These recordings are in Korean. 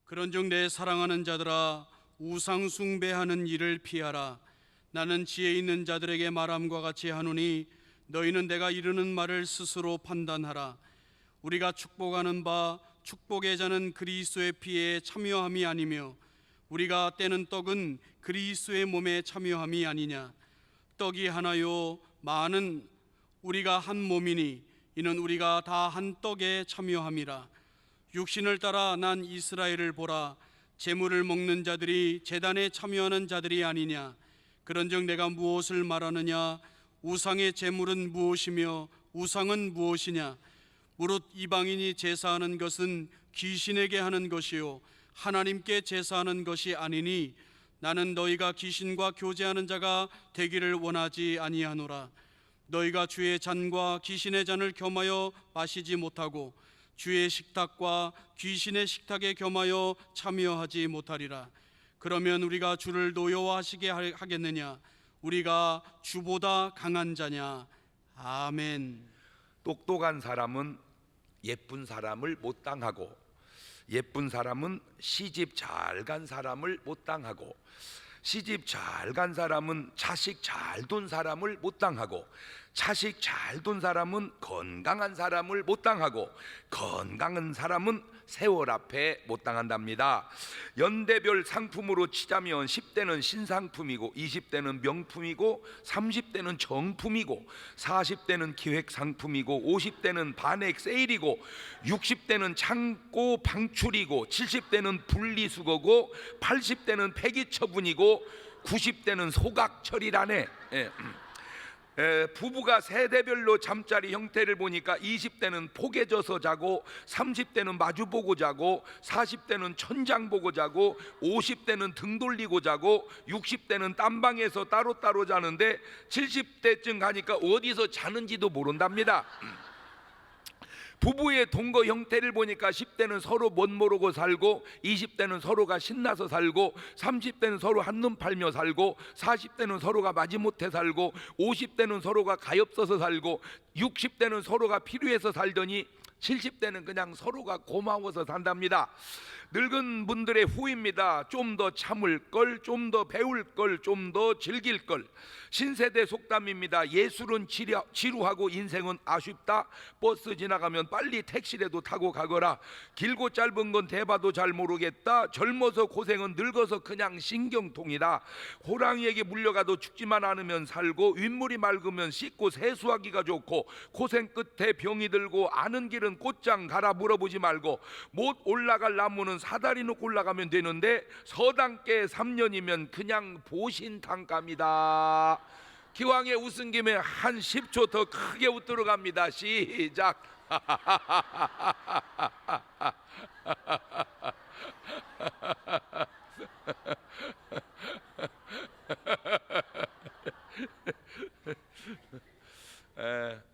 그런즉 내 사랑하는 자들아, 우상 숭배하는 일을 피하라. 나는 지혜 있는 자들에게 말함과 같이 하노니 너희는 내가 이르는 말을 스스로 판단하라. 우리가 축복하는 바 축복의 자는 그리스도의 피에 참여함이 아니며 우리가 떼는 떡은 그리스도의 몸에 참여함이 아니냐. 떡이 하나요 많은 우리가 한 몸이니 이는 우리가 다 한 떡에 참여함이라. 육신을 따라 난 이스라엘을 보라. 제물을 먹는 자들이 제단에 참여하는 자들이 아니냐. 그런즉 내가 무엇을 말하느냐. 우상의 제물은 무엇이며 우상은 무엇이냐. 무릇 이방인이 제사하는 것은 귀신에게 하는 것이요 하나님께 제사하는 것이 아니니 나는 너희가 귀신과 교제하는 자가 되기를 원하지 아니하노라. 너희가 주의 잔과 귀신의 잔을 겸하여 마시지 못하고 주의 식탁과 귀신의 식탁에 겸하여 참여하지 못하리라. 그러면 우리가 주를 노여워하시게 하겠느냐. 우리가 주보다 강한 자냐. 아멘. 똑똑한 사람은 예쁜 사람을 못 당하고, 예쁜 사람은 시집 잘 간 사람을 못 당하고, 시집 잘 간 사람은 자식 잘 둔 사람을 못 당하고, 자식 잘 둔 사람은 건강한 사람을 못 당하고, 건강한 사람은 세월 앞에 못 당한답니다. 연대별 상품으로 치자면 10대는 신상품이고 20대는 명품이고 30대는 정품이고 40대는 기획 상품이고 50대는 반액 세일이고 60대는 창고 방출이고 70대는 분리수거고 80대는 폐기처분이고 90대는 소각처리라네. 부부가 세대별로 잠자리 형태를 보니까 20대는 포개져서 자고 30대는 마주보고 자고 40대는 천장 보고 자고 50대는 등 돌리고 자고 60대는 딴방에서 따로따로 자는데 70대쯤 가니까 어디서 자는지도 모른답니다. 부부의 동거 형태를 보니까 10대는 서로 못 모르고 살고 20대는 서로가 신나서 살고 30대는 서로 한눈 팔며 살고 40대는 서로가 마지못해 살고 50대는 서로가 가엾어서 살고 60대는 서로가 필요해서 살더니 70대는 그냥 서로가 고마워서 산답니다. 늙은 분들의 후입니다. 좀 더 참을 걸, 좀 더 배울 걸, 좀 더 즐길 걸. 신세대 속담입니다. 예술은 지루하고 인생은 아쉽다. 버스 지나가면 빨리 택시라도 타고 가거라. 길고 짧은 건 대봐도 잘 모르겠다. 젊어서 고생은 늙어서 그냥 신경통이다. 호랑이에게 물려가도 죽지만 않으면 살고 윗물이 맑으면 씻고 세수하기가 좋고 고생 끝에 병이 들고 아는 길은 곧장 가라 물어보지 말고 못 올라갈 나무는 사다리 놓고 올라가면 되는데 서당께 3년이면 그냥 보신탕감이다. 기왕에 웃은 김에 한 10초 더 크게 웃도록 합니다. 시작.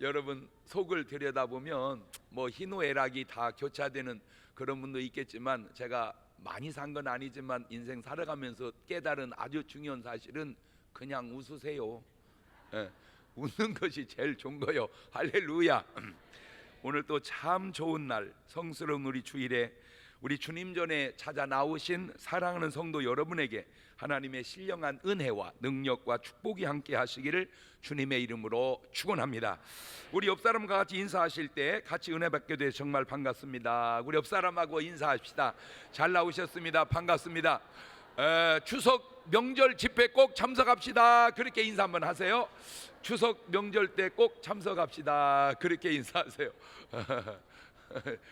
여러분 속을 들여다보면 뭐 희노애락이 다 교차되는 그런 분도 있겠지만 제가 많이 산 건 아니지만 인생 살아가면서 깨달은 아주 중요한 사실은 그냥 웃으세요. 웃는 것이 제일 좋은 거요. 할렐루야. 오늘 또 참 좋은 날, 성스러운 우리 주일에 우리 주님 전에 찾아 나오신 사랑하는 성도 여러분에게 하나님의 신령한 은혜와 능력과 축복이 함께 하시기를 주님의 이름으로 축원합니다. 우리 옆 사람과 같이 인사하실 때 같이 은혜 받게 돼서 정말 반갑습니다. 우리 옆 사람하고 인사합시다. 잘 나오셨습니다. 반갑습니다. 추석 명절 집회 꼭 참석합시다. 그렇게 인사 한번 하세요. 추석 명절 때 꼭 참석합시다. 그렇게 인사하세요.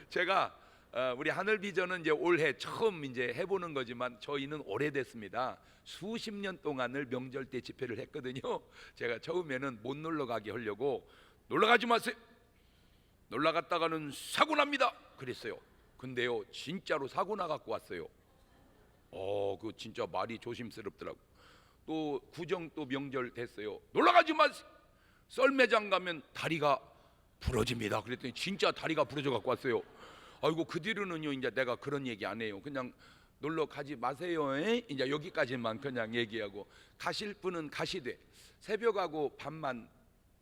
제가 우리 하늘비전은 이제 올해 처음 이제 해보는 거지만 저희는 오래됐습니다. 수십 년 동안을 명절 때 집회를 했거든요. 제가 처음에는 못 놀러 가게 하려고 놀러 가지 마세요. 놀러 갔다가는 사고 납니다. 그랬어요. 근데요 진짜로 사고 나 갖고 왔어요. 그 진짜 말이 조심스럽더라고. 또 구정 또 명절 됐어요. 놀러 가지 마세요. 썰매장 가면 다리가 부러집니다. 그랬더니 진짜 다리가 부러져 갖고 왔어요. 아이고 그 뒤로는요 이제 내가 그런 얘기 안 해요. 그냥 놀러 가지 마세요. 이제 여기까지만 그냥 얘기하고 가실 분은 가시되 새벽하고 밤만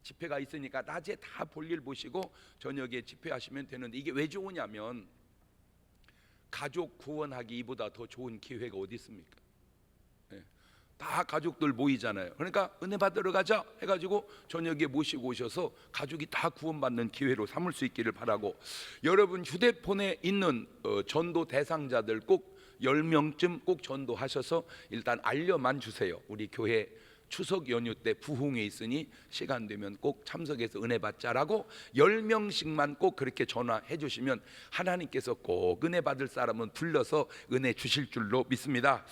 집회가 있으니까 낮에 다 볼일 보시고 저녁에 집회하시면 되는데 이게 왜 좋으냐면 가족 구원하기 이보다 더 좋은 기회가 어디 있습니까? 예. 다 가족들 모이잖아요. 그러니까 은혜 받으러 가자 해가지고 저녁에 모시고 오셔서 가족이 다 구원받는 기회로 삼을 수 있기를 바라고, 여러분 휴대폰에 있는 전도 대상자들 꼭 10명쯤 꼭 전도하셔서 일단 알려만 주세요. 우리 교회 추석 연휴 때 부흥회 있으니 시간 되면 꼭 참석해서 은혜 받자라고 10명씩만 꼭 그렇게 전화해 주시면 하나님께서 꼭 은혜 받을 사람은 불러서 은혜 주실 줄로 믿습니다.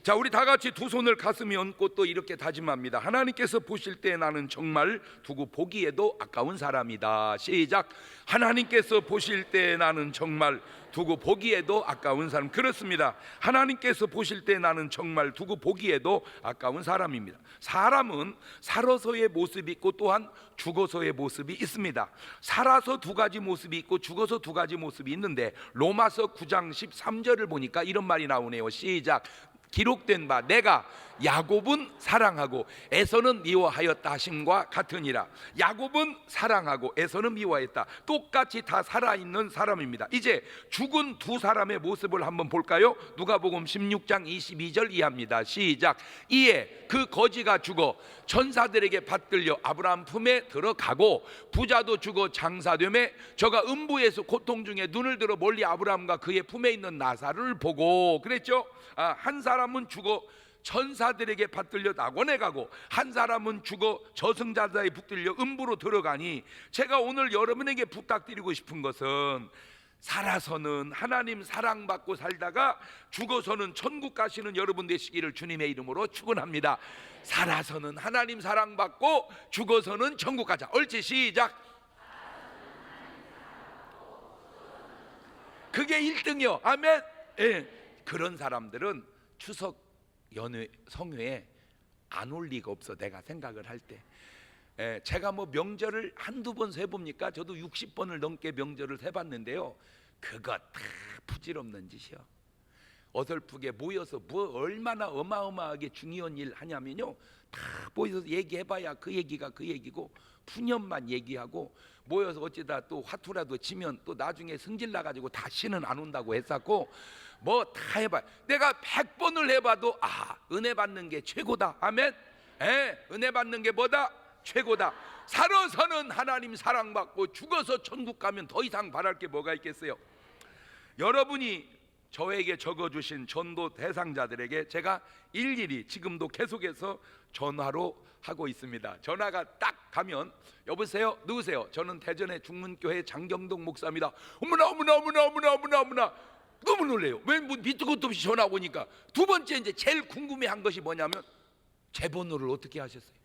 자, 우리 다 같이 두 손을 가슴에 얹고 또 이렇게 다짐합니다. 하나님께서 보실 때 나는 정말 두고 보기에도 아까운 사람이다. 시작. 하나님께서 보실 때 나는 정말 두고 보기에도 아까운 사람. 그렇습니다. 하나님께서 보실 때 나는 정말 두고 보기에도 아까운 사람입니다. 사람은 살아서의 모습이 있고 또한 죽어서의 모습이 있습니다. 살아서 두 가지 모습이 있고 죽어서 두 가지 모습이 있는데, 로마서 9장 13절을 보니까 이런 말이 나오네요. 시작. 기록된 바 내가 야곱은 사랑하고 에서는 미워하였다 하심과 같으니라. 야곱은 사랑하고 에서는 미워했다. 똑같이 다 살아있는 사람입니다. 이제 죽은 두 사람의 모습을 한번 볼까요? 누가복음 16장 22절 이하입니다. 시작. 이에 그 거지가 죽어 천사들에게 받들려 아브라함 품에 들어가고 부자도 죽어 장사되매 저가 음부에서 고통 중에 눈을 들어 멀리 아브라함과 그의 품에 있는 나사를 보고, 그랬죠? 한 사람은 죽어 천사들에게 받들려 낙원에 가고 한 사람은 죽어 저승자자에 붙들려 음부로 들어가니, 제가 오늘 여러분에게 부탁드리고 싶은 것은 살아서는 하나님 사랑받고 살다가 죽어서는 천국 가시는 여러분 되시기를 주님의 이름으로 축원합니다. 살아서는 하나님 사랑받고 죽어서는 천국 가자. 옳지, 시작. 그게 1등이요 아멘. 예. 그런 사람들은 추석 연휴 성회에 안 올 리가 없어. 내가 생각을 할 때 제가 뭐 명절을 한두 번 세봅니까? 저도 60번을 넘게 명절을 세봤는데요, 그거 다 부질없는 짓이요. 어설프게 모여서 뭐 얼마나 어마어마하게 중요한 일 하냐면요, 다 모여서 얘기해봐야 그 얘기가 그 얘기고 푸념만 얘기하고 모여서 어찌다 또 화투라도 치면 또 나중에 승질 나가지고 다시는 안 온다고 했었고, 뭐 다 해봐. 내가 100번을 해봐도 은혜 받는 게 최고다. 아멘. 은혜 받는 게 뭐다? 최고다. 살아서는 하나님 사랑받고 죽어서 천국 가면 더 이상 바랄 게 뭐가 있겠어요? 여러분이 저에게 적어주신 전도 대상자들에게 제가 일일이 지금도 계속해서 전화로 하고 있습니다. 전화가 딱 가면 여보세요? 누구세요? 저는 대전의 중문교회 장경동 목사입니다. 어머나 어머나 어머나 어머나 어머나 어머나, 너무 놀래요. 왜 뭐 밑도 끝도 없이 전화 오니까. 두 번째 이제 제일 궁금해한 것이 뭐냐면 제 번호를 어떻게 하셨어요?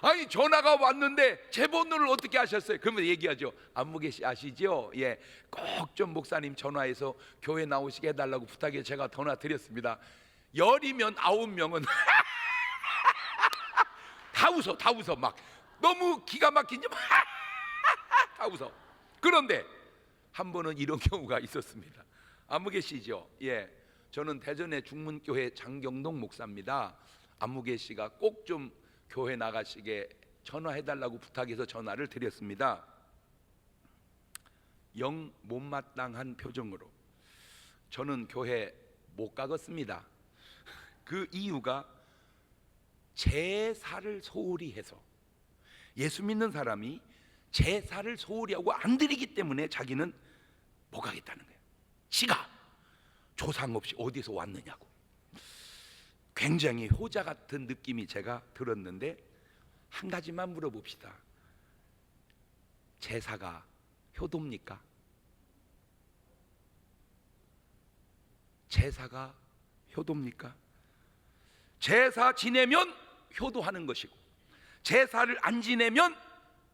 아니 전화가 왔는데 제 번호를 어떻게 하셨어요? 그러면 얘기하죠. 안무개 씨 아시죠? 예, 꼭 좀 목사님 전화해서 교회 나오시게 해달라고 부탁해 제가 전화 드렸습니다. 10이면 9명은 다 웃어, 다 웃어. 막 너무 기가 막힌지 다 웃어. 그런데 한 번은 이런 경우가 있었습니다. 안무개 씨죠? 예, 저는 대전의 중문교회 장경동 목사입니다. 안무개 씨가 꼭 좀 교회 나가시게 전화해달라고 부탁해서 전화를 드렸습니다. 영 못마땅한 표정으로 저는 교회 못 가겠습니다. 그 이유가 제사를 소홀히 해서, 예수 믿는 사람이 제사를 소홀히 하고 안 드리기 때문에 자기는 못 가겠다는 거예요. 지가 조상 없이 어디서 왔느냐고. 굉장히 효자 같은 느낌이 제가 들었는데, 한 가지만 물어봅시다. 제사가 효도입니까? 제사가 효도입니까? 제사 지내면 효도하는 것이고 제사를 안 지내면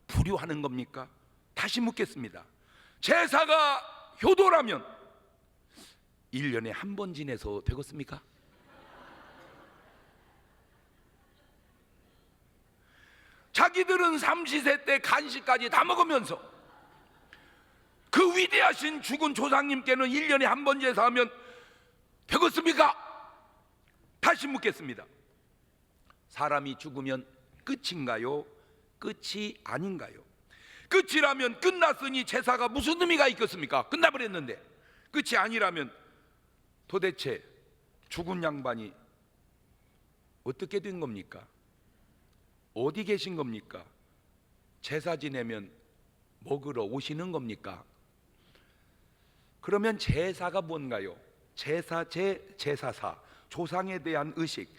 불효하는 겁니까? 다시 묻겠습니다. 제사가 효도라면 1년에 한 번 지내서 되겠습니까? 자기들은 삼시세 때 간식까지 다 먹으면서 그 위대하신 죽은 조상님께는 1년에 한 번 제사하면 되겠습니까? 다시 묻겠습니다. 사람이 죽으면 끝인가요? 끝이 아닌가요? 끝이라면 끝났으니 제사가 무슨 의미가 있겠습니까? 끝나버렸는데. 끝이 아니라면 도대체 죽은 양반이 어떻게 된 겁니까? 어디 계신 겁니까? 제사 지내면 먹으러 오시는 겁니까? 그러면 제사가 뭔가요? 제사사, 조상에 대한 의식,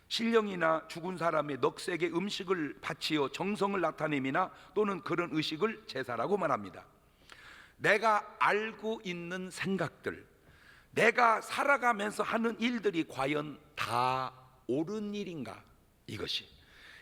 신령이나 죽은 사람의 넋에게 음식을 바치어 정성을 나타냄이나 또는 그런 의식을 제사라고 말합니다. 내가 알고 있는 생각들, 내가 살아가면서 하는 일들이 과연 다 옳은 일인가? 이것이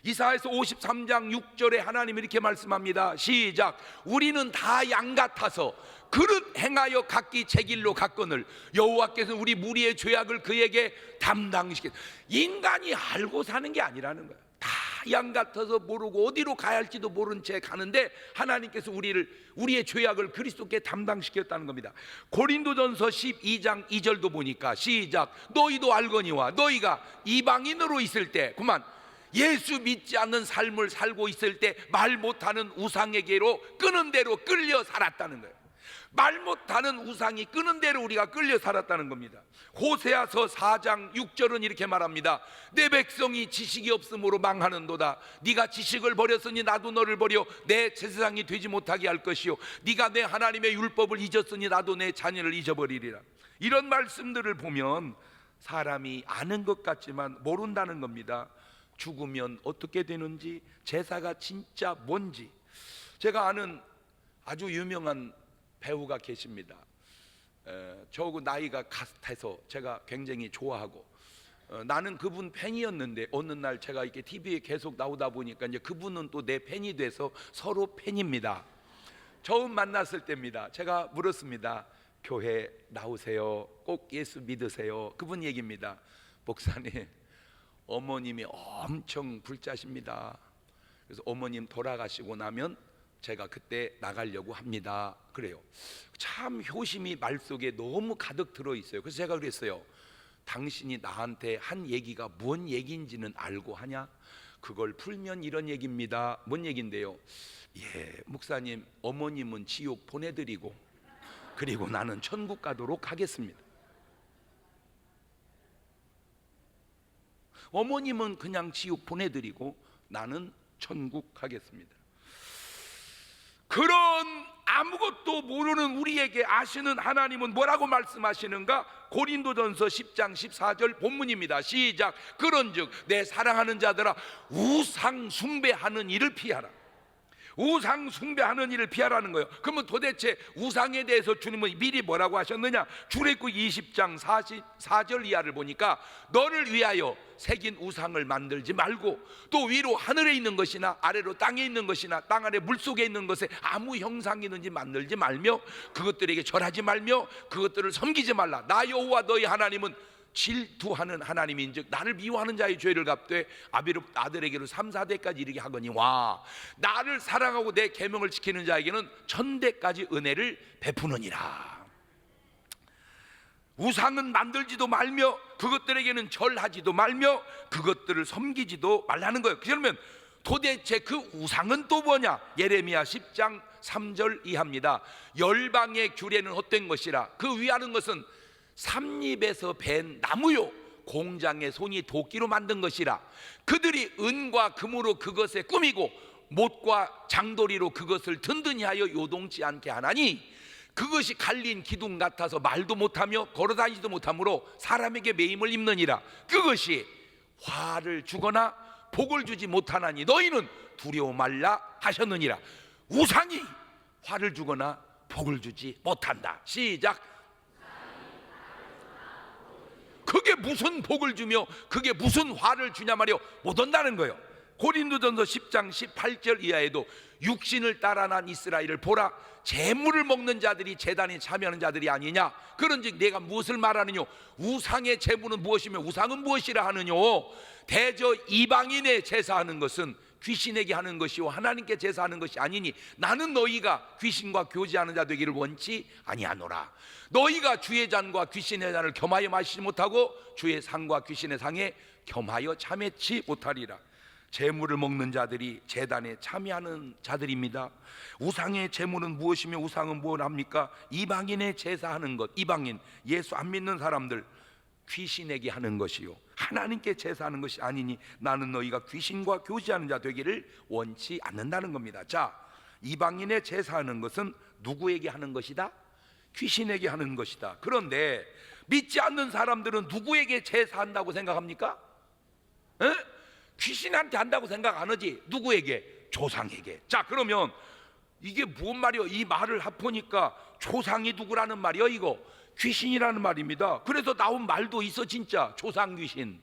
이사야서 53장 6절에 하나님이 이렇게 말씀합니다. 시작. 우리는 다 양 같아서 그릇 행하여 각기 제 길로 갔거늘 여호와께서 우리 무리의 죄악을 그에게 담당시켰. 인간이 알고 사는 게 아니라는 거야. 다 양 같아서 모르고 어디로 가야 할지도 모른 채 가는데 하나님께서 우리의 죄악을 그리스도께 담당시켰다는 겁니다. 고린도전서 12장 2절도 보니까 시작. 너희도 알거니와 너희가 이방인으로 있을 때 그만 예수 믿지 않는 삶을 살고 있을 때 말 못하는 우상에게로 끄는 대로 끌려 살았다는 거예요. 말 못하는 우상이 끄는 대로 우리가 끌려 살았다는 겁니다. 호세아서 4장 6절은 이렇게 말합니다. 내 백성이 지식이 없으므로 망하는도다. 네가 지식을 버렸으니 나도 너를 버려 내 제사장이 되지 못하게 할 것이요 네가 내 하나님의 율법을 잊었으니 나도 내 자녀를 잊어버리리라. 이런 말씀들을 보면 사람이 아는 것 같지만 모른다는 겁니다. 죽으면 어떻게 되는지, 제사가 진짜 뭔지. 제가 아는 아주 유명한 배우가 계십니다. 저하고 나이가 같아서 제가 굉장히 좋아하고 나는 그분 팬이었는데 어느 날 제가 이렇게 TV에 계속 나오다 보니까 이제 그분은 또 내 팬이 돼서 서로 팬입니다. 처음 만났을 때입니다. 제가 물었습니다. 교회 나오세요? 꼭 예수 믿으세요? 그분 얘기입니다. 목사님, 어머님이 엄청 불자십니다. 그래서 어머님 돌아가시고 나면 제가 그때 나가려고 합니다. 그래요. 참 효심이 말 속에 너무 가득 들어있어요. 그래서 제가 그랬어요. 당신이 나한테 한 얘기가 뭔 얘기인지는 알고 하냐? 그걸 풀면 이런 얘기입니다. 뭔 얘기인데요? 예, 목사님, 어머님은 지옥 보내드리고 그리고 나는 천국 가도록 하겠습니다. 어머님은 그냥 지옥 보내드리고 나는 천국 가겠습니다. 그런 아무것도 모르는 우리에게 아시는 하나님은 뭐라고 말씀하시는가? 고린도전서 10장 14절 본문입니다. 시작. 그런즉 내 사랑하는 자들아 우상 숭배하는 일을 피하라. 우상 숭배하는 일을 피하라는 거예요. 그러면 도대체 우상에 대해서 주님은 미리 뭐라고 하셨느냐? 출애굽 20장 44절 이하를 보니까 너를 위하여 새긴 우상을 만들지 말고 또 위로 하늘에 있는 것이나 아래로 땅에 있는 것이나 땅 아래 물속에 있는 것에 아무 형상이 있는지 만들지 말며 그것들에게 절하지 말며 그것들을 섬기지 말라. 나 여호와 너희 하나님은 질투하는 하나님인즉 나를 미워하는 자의 죄를 갚되 아들에게로 3, 4대까지 이르게 하거니와 나를 사랑하고 내 계명을 지키는 자에게는 1000대까지 은혜를 베푸느니라. 우상은 만들지도 말며 그것들에게는 절하지도 말며 그것들을 섬기지도 말라는 거예요. 그러면 도대체 그 우상은 또 뭐냐? 예레미야 10장 3절 이하입니다. 열방의 규례는 헛된 것이라 그 위하는 것은 삼립에서 벤 나무요 공장의 손이 도끼로 만든 것이라 그들이 은과 금으로 그것에 꾸미고 못과 장도리로 그것을 든든히 하여 요동치 않게 하나니 그것이 갈린 기둥 같아서 말도 못하며 걸어다니지도 못하므로 사람에게 매임을 입느니라. 그것이 화를 주거나 복을 주지 못하나니 너희는 두려워 말라 하셨느니라. 우상이 화를 주거나 복을 주지 못한다. 시작. 그게 무슨 복을 주며 그게 무슨 화를 주냐 말이요. 못 온다는 거예요. 고린도전서 10장 18절 이하에도 육신을 따라 난 이스라엘을 보라. 재물을 먹는 자들이 제단에 참여하는 자들이 아니냐. 그런즉 내가 무엇을 말하느뇨? 우상의 재물은 무엇이며 우상은 무엇이라 하느뇨? 대저 이방인의 제사하는 것은 귀신에게 하는 것이요 하나님께 제사하는 것이 아니니 나는 너희가 귀신과 교제하는 자 되기를 원치 아니하노라. 너희가 주의 잔과 귀신의 잔을 겸하여 마시지 못하고 주의 상과 귀신의 상에 겸하여 참여치 못하리라. 제물을 먹는 자들이 제단에 참여하는 자들입니다. 우상의 제물은 무엇이며 우상은 뭘 합니까? 이방인의 제사하는 것. 이방인, 예수 안 믿는 사람들 귀신에게 하는 것이요 하나님께 제사하는 것이 아니니 나는 너희가 귀신과 교제하는 자 되기를 원치 않는다는 겁니다. 자, 이방인의 제사하는 것은 누구에게 하는 것이다? 귀신에게 하는 것이다. 그런데 믿지 않는 사람들은 누구에게 제사한다고 생각합니까? 에? 귀신한테 한다고 생각 안 하지. 누구에게? 조상에게. 자, 그러면 이게 무슨 말이요? 이 말을 합보니까 조상이 누구라는 말이요? 이거 귀신이라는 말입니다. 그래서 나온 말도 있어. 진짜 조상 귀신.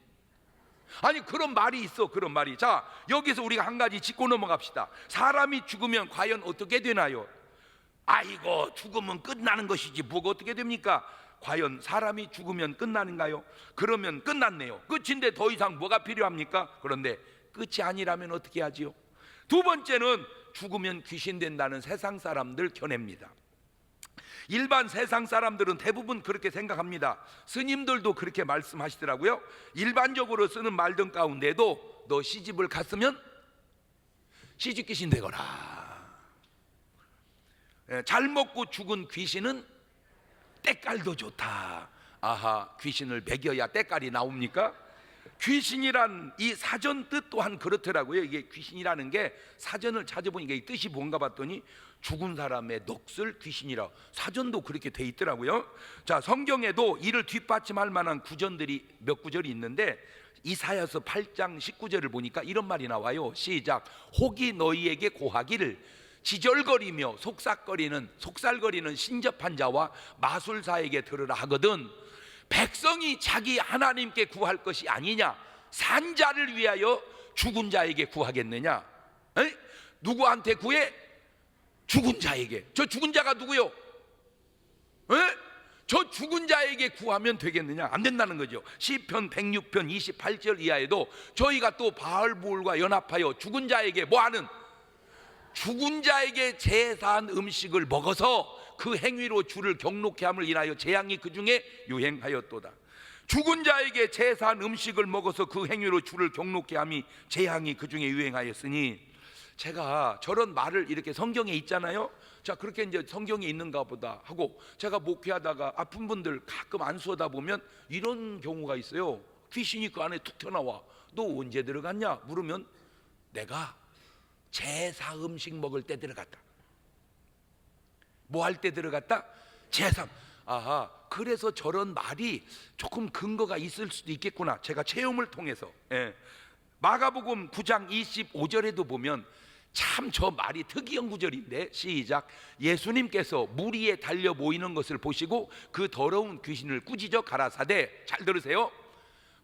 아니 그런 말이 있어. 그런 말이. 자, 여기서 우리가 한 가지 짚고 넘어갑시다. 사람이 죽으면 과연 어떻게 되나요? 아이고 죽으면 끝나는 것이지 뭐가 어떻게 됩니까? 과연 사람이 죽으면 끝나는가요? 그러면 끝났네요. 끝인데 더 이상 뭐가 필요합니까? 그런데 끝이 아니라면 어떻게 하지요? 두 번째는 죽으면 귀신 된다는 세상 사람들 견해입니다. 일반 세상 사람들은 대부분 그렇게 생각합니다. 스님들도 그렇게 말씀하시더라고요. 일반적으로 쓰는 말들 가운데도 너 시집을 갔으면 시집 귀신 되거라. 잘 먹고 죽은 귀신은 때깔도 좋다. 아하, 귀신을 먹여야 때깔이 나옵니까? 귀신이란 이 사전 뜻 또한 그렇더라고요. 이게 귀신이라는 게 사전을 찾아보니까 이 뜻이 뭔가 봤더니 죽은 사람의 넋을 귀신이라 사전도 그렇게 돼 있더라고요. 자, 성경에도 이를 뒷받침할 만한 구절들이 몇 구절이 있는데 이사야서 8장 19절을 보니까 이런 말이 나와요. 시작. 혹이 너희에게 고하기를 지절거리며 속살거리는 신접한 자와 마술사에게 들으라 하거든. 백성이 자기 하나님께 구할 것이 아니냐? 산 자를 위하여 죽은 자에게 구하겠느냐? 에? 누구한테 구해? 죽은 자에게. 저 죽은 자가 누구요? 에? 저 죽은 자에게 구하면 되겠느냐? 안 된다는 거죠. 시편 106편 28절 이하에도 저희가 또 바알부올과 연합하여 죽은 자에게 뭐하는? 죽은 자에게 제사한 음식을 먹어서 그 행위로 주를 경록케 함을 인하여 재앙이 그 중에 유행하였도다. 죽은 자에게 제사한 음식을 먹어서 그 행위로 주를 경록케 함이 재앙이 그 중에 유행하였으니, 제가 저런 말을 이렇게 성경에 있잖아요. 자, 그렇게 이제 성경에 있는가 보다 하고 제가 목회하다가 아픈 분들 가끔 안수하다 보면 이런 경우가 있어요. 귀신이 그 안에 툭 튀어나와. 너 언제 들어갔냐? 물으면 내가 제사 음식 먹을 때 들어갔다. 뭐 할 때 들어갔다? 제사. 아하, 그래서 저런 말이 조금 근거가 있을 수도 있겠구나. 제가 체험을 통해서. 마가복음 9장 25절에도 보면 참 저 말이 특이한 구절인데, 시작. 예수님께서 물 위에 달려 모이는 것을 보시고 그 더러운 귀신을 꾸짖어 가라사대, 잘 들으세요.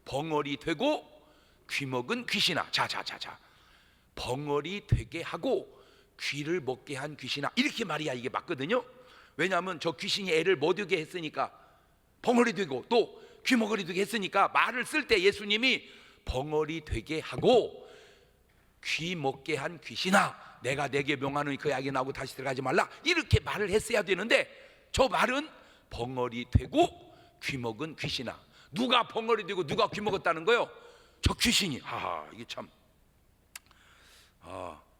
벙어리 되고 귀먹은 귀신아. 자자자자. 벙어리 되게 하고 귀를 먹게 한 귀신아, 이렇게 말이야. 이게 맞거든요. 왜냐하면 저 귀신이 애를 못 되게 했으니까 벙어리 되고 또 귀먹어리 되게 했으니까 말을 쓸 때 예수님이 벙어리 되게 하고 귀 먹게 한 귀신아, 내가 내게 명하노니 그 약이 나오고 다시 들어가지 말라, 이렇게 말을 했어야 되는데 저 말은 벙어리 되고 귀 먹은 귀신아. 누가 벙어리 되고 누가 귀 먹었다는 거요? 저 귀신이. 이게 참.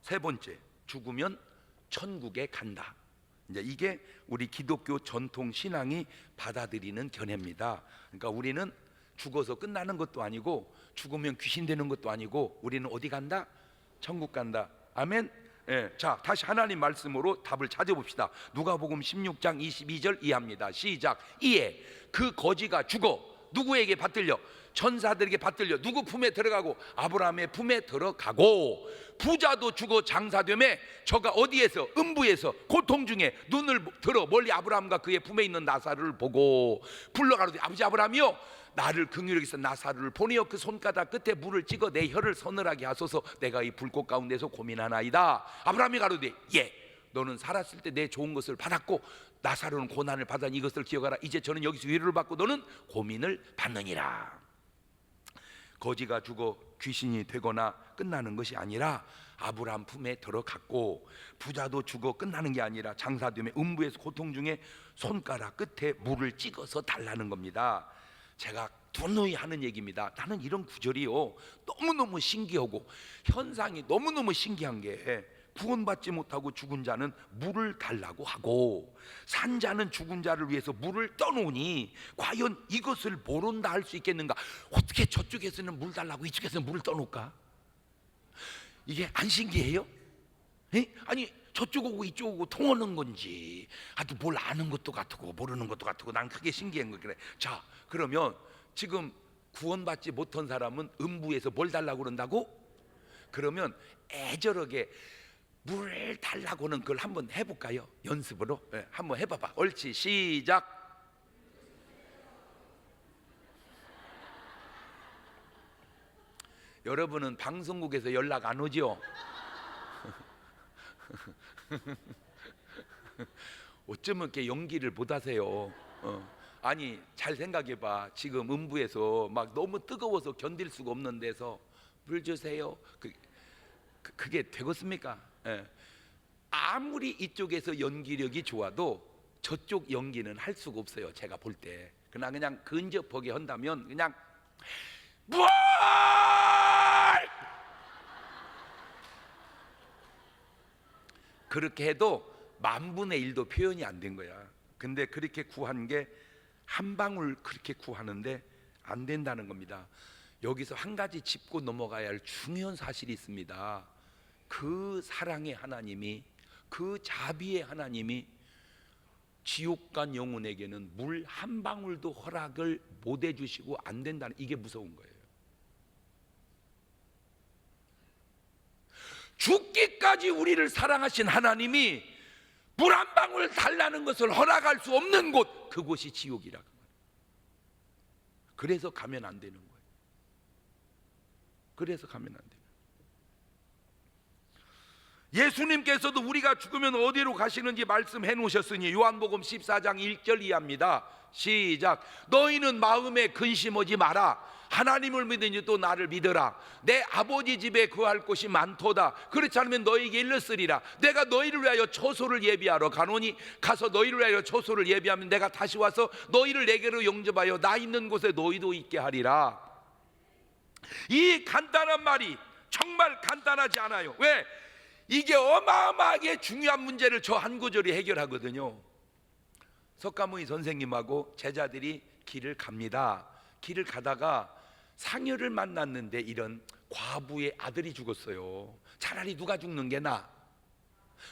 세 번째, 죽으면 천국에 간다. 이제 이게 우리 기독교 전통 신앙이 받아들이는 견해입니다. 그러니까 우리는 죽어서 끝나는 것도 아니고 죽으면 귀신 되는 것도 아니고 우리는 어디 간다? 천국 간다. 아멘. 자, 다시 하나님 말씀으로 답을 찾아봅시다. 누가복음 16장 22절 이하입니다. 시작. 이에 그 거지가 죽어 누구에게 받들려? 천사들에게 받들려 누구 품에 들어가고? 아브라함의 품에 들어가고, 부자도 죽어 장사되매 저가 어디에서? 음부에서 고통 중에 눈을 들어 멀리 아브라함과 그의 품에 있는 나사로를 보고 불러가로되 아버지 아브라함이여, 나를 긍휼히 여기서 나사로를 보내어 그 손가락 끝에 물을 찍어 내 혀를 서늘하게 하소서. 내가 이 불꽃 가운데서 고민하나이다. 아브라함이 가로되 예, 너는 살았을 때 내 좋은 것을 받았고 나사로는 고난을 받았니 이것을 기억하라. 이제 저는 여기서 위로를 받고 너는 고민을 받느니라. 거지가 죽어 귀신이 되거나 끝나는 것이 아니라 아브라함 품에 들어갔고, 부자도 죽어 끝나는 게 아니라 장사되며 음부에서 고통 중에 손가락 끝에 물을 찍어서 달라는 겁니다. 제가 분노히 하는 얘기입니다. 나는 이런 구절이요 너무너무 신기하고 현상이 너무너무 신기한 게, 구원받지 못하고 죽은 자는 물을 달라고 하고 산 자는 죽은 자를 위해서 물을 떠놓으니 과연 이것을 모른다 할 수 있겠는가? 어떻게 저쪽에서는 물 달라고 이쪽에서는 물을 떠놓을까? 이게 안 신기해요? 에? 아니 저쪽 오고 이쪽 오고 통하는 건지, 아주 뭘 아는 것도 같고 모르는 것도 같고, 난 그게 신기한 거. 그래. 자, 그러면 지금 구원받지 못한 사람은 음부에서 뭘 달라고 그런다고? 그러면 애절하게 물 달라고는 그걸 한번 해볼까요? 연습으로. 네, 한번 해봐봐. 옳지, 시작. 여러분은 방송국에서 연락 안 오지요? 어쩌면 이렇게 연기를 못 하세요. 아니 잘 생각해봐. 지금 음부에서 막 너무 뜨거워서 견딜 수가 없는 데서 물 주세요. 그게 되겠습니까? 예. 아무리 이쪽에서 연기력이 좋아도 저쪽 연기는 할 수가 없어요. 제가 볼 때. 그냥 근접하게 한다면 그냥 물! 그렇게 해도 10,000,000,000도 표현이 안 된 거야. 근데 그렇게 구한 게 한 방울 그렇게 구하는데 안 된다는 겁니다. 여기서 한 가지 짚고 넘어가야 할 중요한 사실이 있습니다. 그 사랑의 하나님이, 그 자비의 하나님이 지옥 간 영혼에게는 물 한 방울도 허락을 못 해주시고 안 된다는, 이게 무서운 거예요. 죽기까지 우리를 사랑하신 하나님이 물 한 방울 달라는 것을 허락할 수 없는 곳, 그곳이 지옥이라고 말해요. 그래서 가면 안 되는 거예요. 그래서 가면 안 돼요. 예수님께서도 우리가 죽으면 어디로 가시는지 말씀해 놓으셨으니 요한복음 14장 1절 이하입니다. 시작. 너희는 마음에 근심하지 마라. 하나님을 믿으니 또 나를 믿어라. 내 아버지 집에 거할 곳이 많도다. 그렇지 않으면 너희에게 일렀으리라. 내가 너희를 위하여 처소를 예비하러 가노니 가서 너희를 위하여 처소를 예비하면 내가 다시 와서 너희를 내게로 영접하여 나 있는 곳에 너희도 있게 하리라. 이 간단한 말이 정말 간단하지 않아요. 왜? 이게 어마어마하게 중요한 문제를 저 한 구절이 해결하거든요. 석가모니 선생님하고 제자들이 길을 갑니다. 길을 가다가 상여를 만났는데 이런 과부의 아들이 죽었어요. 차라리 누가 죽는 게 나아?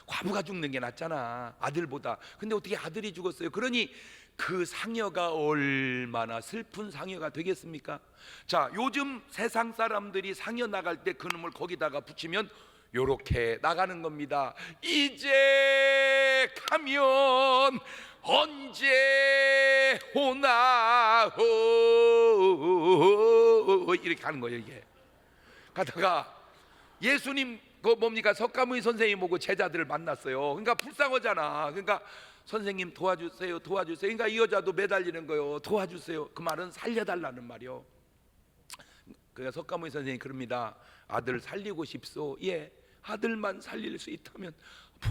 과부가 죽는 게 낫잖아, 아들보다. 근데 어떻게 아들이 죽었어요? 그러니 그 상여가 얼마나 슬픈 상여가 되겠습니까? 자, 요즘 세상 사람들이 상여 나갈 때 그놈을 거기다가 붙이면 요렇게 나가는 겁니다. 이제 가면 언제 오나 이렇게 가는 거예요. 이게 가다가 예수님 그 뭡니까, 석가모니 선생님 보고 제자들을 만났어요. 그러니까 불쌍하잖아. 그러니까 선생님 도와주세요, 도와주세요. 그러니까 이 여자도 매달리는 거예요. 도와주세요. 그 말은 살려달라는 말이요. 그러니까 석가모니 선생님이 그럽니다. 아들 살리고 싶소? 예, 아들만 살릴 수 있다면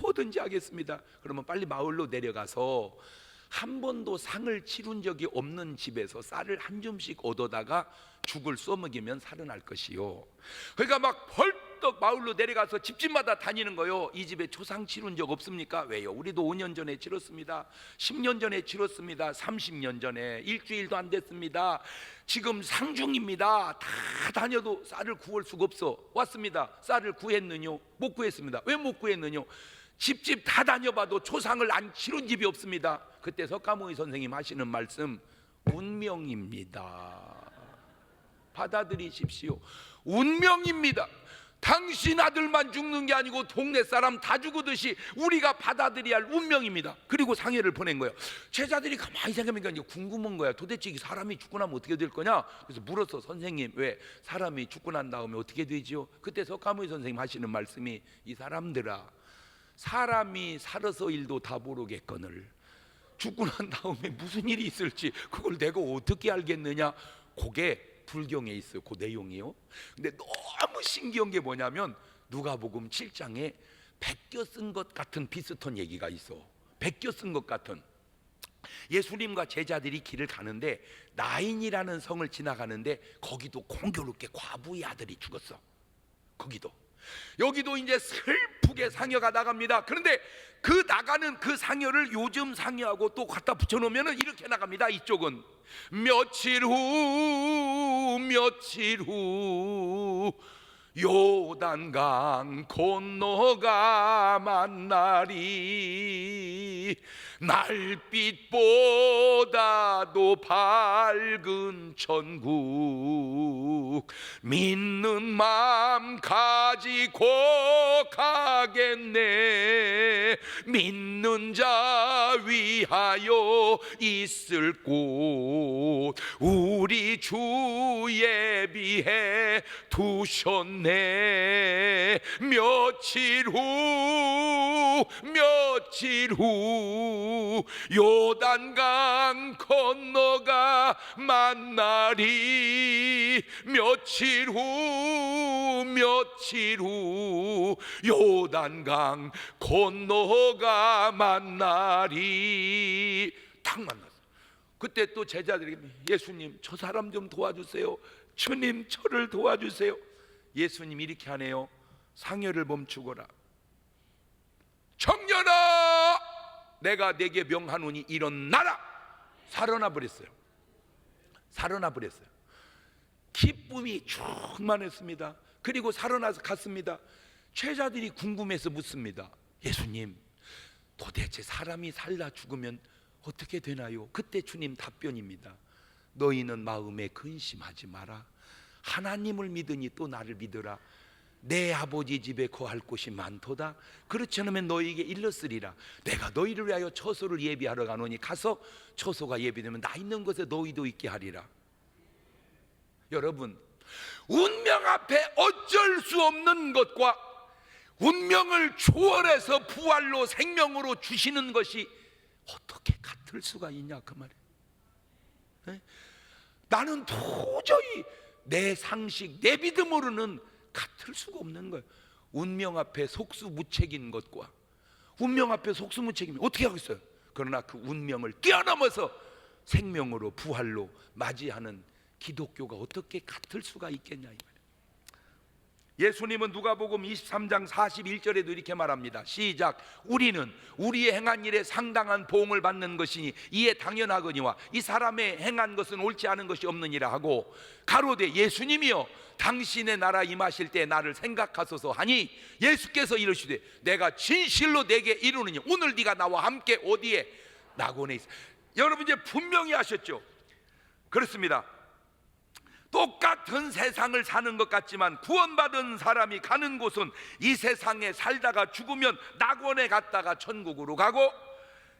뭐든지 하겠습니다. 그러면 빨리 마을로 내려가서 한 번도 상을 치룬 적이 없는 집에서 쌀을 한 줌씩 얻어다가 죽을 써먹이면 살아날 것이요. 그러니까 막 벌떡 마을로 내려가서 집집마다 다니는 거요. 이 집에 초상 치룬 적 없습니까? 왜요? 우리도 5년 전에 치렀습니다. 10년 전에 치렀습니다. 30년 전에. 일주일도 안 됐습니다. 지금 상중입니다. 다 다녀도 쌀을 구할 수가 없어. 왔습니다. 쌀을 구했느뇨? 못 구했습니다. 왜 못 구했느뇨? 집집 다 다녀봐도 초상을 안 치른 집이 없습니다. 그때 석가모니 선생님 하시는 말씀, 운명입니다. 받아들이십시오. 운명입니다. 당신 아들만 죽는 게 아니고 동네 사람 다 죽으듯이 우리가 받아들여야 할 운명입니다. 그리고 상해를 보낸 거예요. 제자들이 가만히 생각해보니까 궁금한 거야. 도대체 이 사람이 죽고 나면 어떻게 될 거냐? 그래서 물었어. 선생님, 왜 사람이 죽고 난 다음에 어떻게 되지요? 그때 석가모니 선생님 하시는 말씀이, 이 사람들아, 사람이 살아서 일도 다 모르겠거늘 죽고 난 다음에 무슨 일이 있을지 그걸 내가 어떻게 알겠느냐? 그게 불경에 있어요. 그 내용이요. 근데 너무 신기한 게 뭐냐면 누가복음 7장에 베껴 쓴 것 같은 비슷한 얘기가 있어. 베껴 쓴 것 같은. 예수님과 제자들이 길을 가는데 나인이라는 성을 지나가는데 거기도 공교롭게 과부의 아들이 죽었어. 거기도 여기도 이제 슬프게 상여가 나갑니다. 그런데 그 나가는 그 상여를 요즘 상여하고 또 갖다 붙여놓으면 이렇게 나갑니다. 이쪽은 며칠 후 요단강 건너가 만나리 날빛보다도 밝은 천국 믿는 마음 가지고 가겠네 믿는 자 위하여 있을 곳 우리 주 예비해 두셨네 며칠 후 요단강 건너가 만나리 며칠 후 요단강 건너가 만나리 딱 만났어. 그때 또 제자들이 예수님 저 사람 좀 도와주세요. 주님 저를 도와주세요. 예수님 이렇게 하네요. 상여를 멈추거라. 청년아 내가 내게 명하노니 일어나라. 살아나 버렸어요. 기쁨이 충만했습니다. 그리고 살아나서 갔습니다. 제자들이 궁금해서 묻습니다. 예수님 도대체 사람이 살다 죽으면 어떻게 되나요? 그때 주님 답변입니다. 너희는 마음에 근심하지 마라. 하나님을 믿으니 또 나를 믿어라. 내 아버지 집에 거할 곳이 많도다. 그렇지 않으면 너희에게 일렀으리라. 내가 너희를 위하여 처소를 예비하러 가노니 가서 처소가 예비되면 나 있는 곳에 너희도 있게 하리라. 여러분 운명 앞에 어쩔 수 없는 것과 운명을 초월해서 부활로 생명으로 주시는 것이 어떻게 같을 수가 있냐 그 말이에요. 네? 나는 도저히 내 상식 내 믿음으로는 같을 수가 없는 거예요. 운명 앞에 속수무책인 것과 운명 앞에 속수무책이면 어떻게 하겠어요? 그러나 그 운명을 뛰어넘어서 생명으로 부활로 맞이하는 기독교가 어떻게 같을 수가 있겠냐 이 말이에요. 예수님은 누가복음 23장 41절에도 이렇게 말합니다. 시작. 우리는 우리의 행한 일에 상당한 보응을 받는 것이니 이에 당연하거니와 이 사람의 행한 것은 옳지 않은 것이 없느니라 하고 가로되 예수님이여 당신의 나라 임하실 때 나를 생각하소서 하니 예수께서 이르시되 내가 진실로 내게 이르느니 오늘 네가 나와 함께 어디에 낙원에 있어. 여러분 이제 분명히 하셨죠. 그렇습니다. 똑같은 세상을 사는 것 같지만 구원받은 사람이 가는 곳은 이 세상에 살다가 죽으면 낙원에 갔다가 천국으로 가고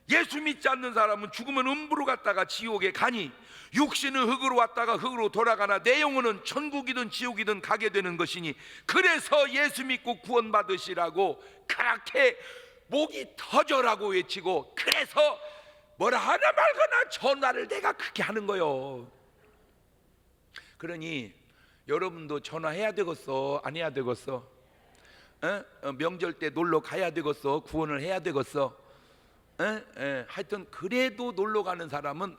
예수 믿지 않는 사람은 죽으면 음부로 갔다가 지옥에 가니 육신은 흙으로 왔다가 흙으로 돌아가나 내 영혼은 천국이든 지옥이든 가게 되는 것이니 그래서 예수 믿고 구원받으시라고 그렇게 목이 터져라고 외치고 그래서 뭐라 하나 말거나 전화를 내가 그렇게 하는 거요. 그러니 여러분도 전화해야 되겠어? 안 해야 되겠어? 명절 때 놀러 가야 되겠어? 구원을 해야 되겠어? 하여튼 그래도 놀러 가는 사람은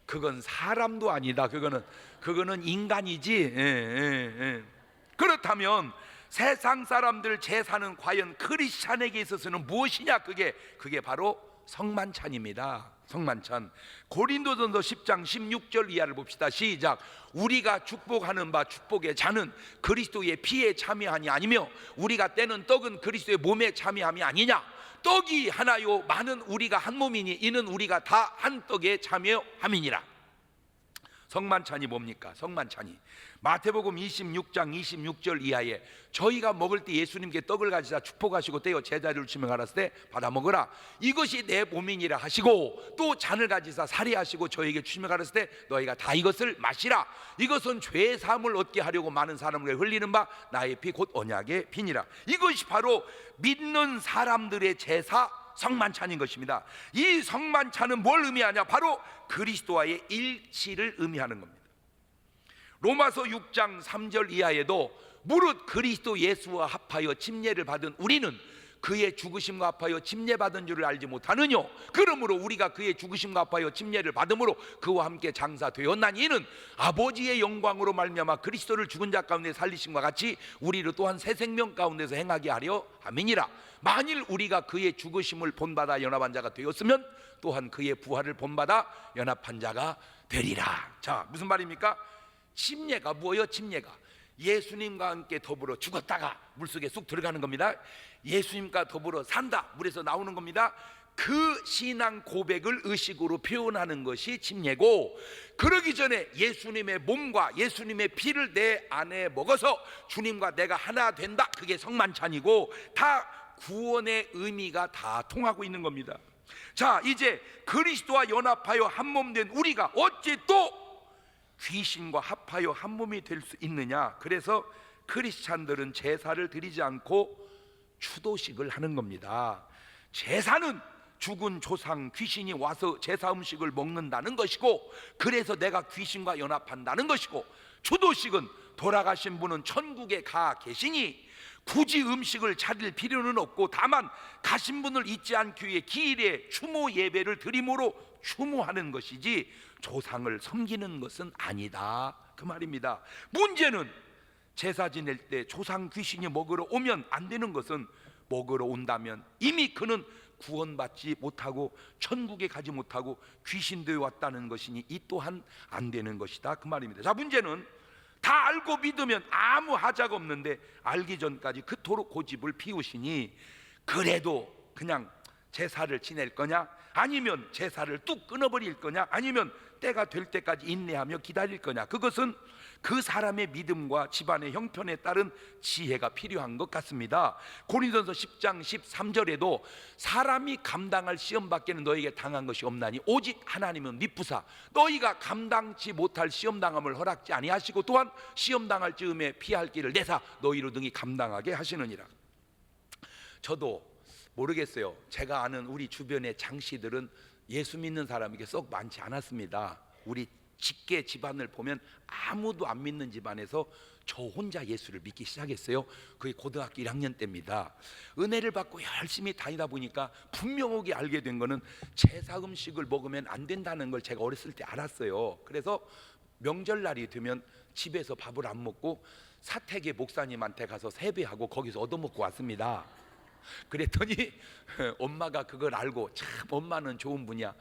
그건 사람도 아니다. 그거는 인간이지. 그렇다면 세상 사람들 제사는 과연 크리스찬에게 있어서는 무엇이냐? 그게 바로 성만찬입니다. 성만찬. 고린도전서 10장 16절 이하를 봅시다. 시작. 우리가 축복하는 바 축복의 잔은 그리스도의 피에 참여하니 아니며 우리가 떼는 떡은 그리스도의 몸에 참여함이 아니냐. 떡이 하나요 많은 우리가 한 몸이니 이는 우리가 다 한 떡에 참여함이니라. 성만찬이 뭡니까? 성만찬이 마태복음 26장 26절 이하에 저희가 먹을 때 예수님께 떡을 가지사 축복하시고 떼어 제자리를 주며 가라사대 때 받아 먹으라. 이것이 내 몸이니라 하시고 또 잔을 가지사 살해하시고 저에게 주시며 가라사대 때 너희가 다 이것을 마시라. 이것은 죄의 사함을 얻게 하려고 많은 사람을 흘리는 바 나의 피 곧 언약의 피니라. 이것이 바로 믿는 사람들의 제사 성만찬인 것입니다. 이 성만찬은 뭘 의미하냐? 바로 그리스도와의 일치를 의미하는 겁니다. 로마서 6장 3절 이하에도 무릇 그리스도 예수와 합하여 침례를 받은 우리는 그의 죽으심과 합하여 침례받은 줄을 알지 못하느뇨. 그러므로 우리가 그의 죽으심과 합하여 침례를 받음으로 그와 함께 장사되었나니 이는 아버지의 영광으로 말미암아 그리스도를 죽은 자 가운데 살리심과 같이 우리를 또한 새 생명 가운데서 행하게 하려 함이니라. 만일 우리가 그의 죽으심을 본받아 연합한 자가 되었으면 또한 그의 부활을 본받아 연합한 자가 되리라. 자, 무슨 말입니까? 침례가 뭐예요? 침례가 예수님과 함께 더불어 죽었다가 물속에 쑥 들어가는 겁니다. 예수님과 더불어 산다, 물에서 나오는 겁니다. 그 신앙 고백을 의식으로 표현하는 것이 침례고, 그러기 전에 예수님의 몸과 예수님의 피를 내 안에 먹어서 주님과 내가 하나 된다, 그게 성만찬이고 다 구원의 의미가 다 통하고 있는 겁니다. 자, 이제 그리스도와 연합하여 한 몸 된 우리가 어찌 또 귀신과 합하여 한 몸이 될 수 있느냐. 그래서 크리스찬들은 제사를 드리지 않고 추도식을 하는 겁니다. 제사는 죽은 조상 귀신이 와서 제사 음식을 먹는다는 것이고, 그래서 내가 귀신과 연합한다는 것이고, 추도식은 돌아가신 분은 천국에 가 계시니 굳이 음식을 차릴 필요는 없고 다만 가신 분을 잊지 않기 위해 기일에 추모 예배를 드림으로 추모하는 것이지 조상을 섬기는 것은 아니다, 그 말입니다. 문제는 제사 지낼 때 조상 귀신이 먹으러 오면 안 되는 것은, 먹으러 온다면 이미 그는 구원받지 못하고 천국에 가지 못하고 귀신되어 왔다는 것이니 이 또한 안 되는 것이다, 그 말입니다. 자, 문제는 다 알고 믿으면 아무 하자가 없는데 알기 전까지 그토록 고집을 피우시니 그래도 그냥 제사를 지낼 거냐, 아니면 제사를 뚝 끊어버릴 거냐, 아니면 때가 될 때까지 인내하며 기다릴 거냐, 그것은 그 사람의 믿음과 집안의 형편에 따른 지혜가 필요한 것 같습니다. 고린도전서 10장 13절에도 사람이 감당할 시험 밖에는 너에게 당한 것이 없나니 오직 하나님은 미쁘사 너희가 감당치 못할 시험 당함을 허락지 아니하시고 또한 시험 당할 즈음에 피할 길을 내사 너희로 등이 감당하게 하시느니라. 저도 모르겠어요. 제가 아는 우리 주변의 장씨들은 예수 믿는 사람이 썩 많지 않았습니다. 우리 직계 집안을 보면 아무도 안 믿는 집안에서 저 혼자 예수를 믿기 시작했어요. 그게 고등학교 1학년 때입니다. 은혜를 받고 열심히 다니다 보니까 분명하게 알게 된 거는 제사 음식을 먹으면 안 된다는 걸 제가 어렸을 때 알았어요. 그래서 명절날이 되면 집에서 밥을 안 먹고 사택의 목사님한테 가서 세배하고 거기서 얻어먹고 왔습니다. 그랬더니 엄마가 그걸 알고, 참 엄마는 좋은 분이야,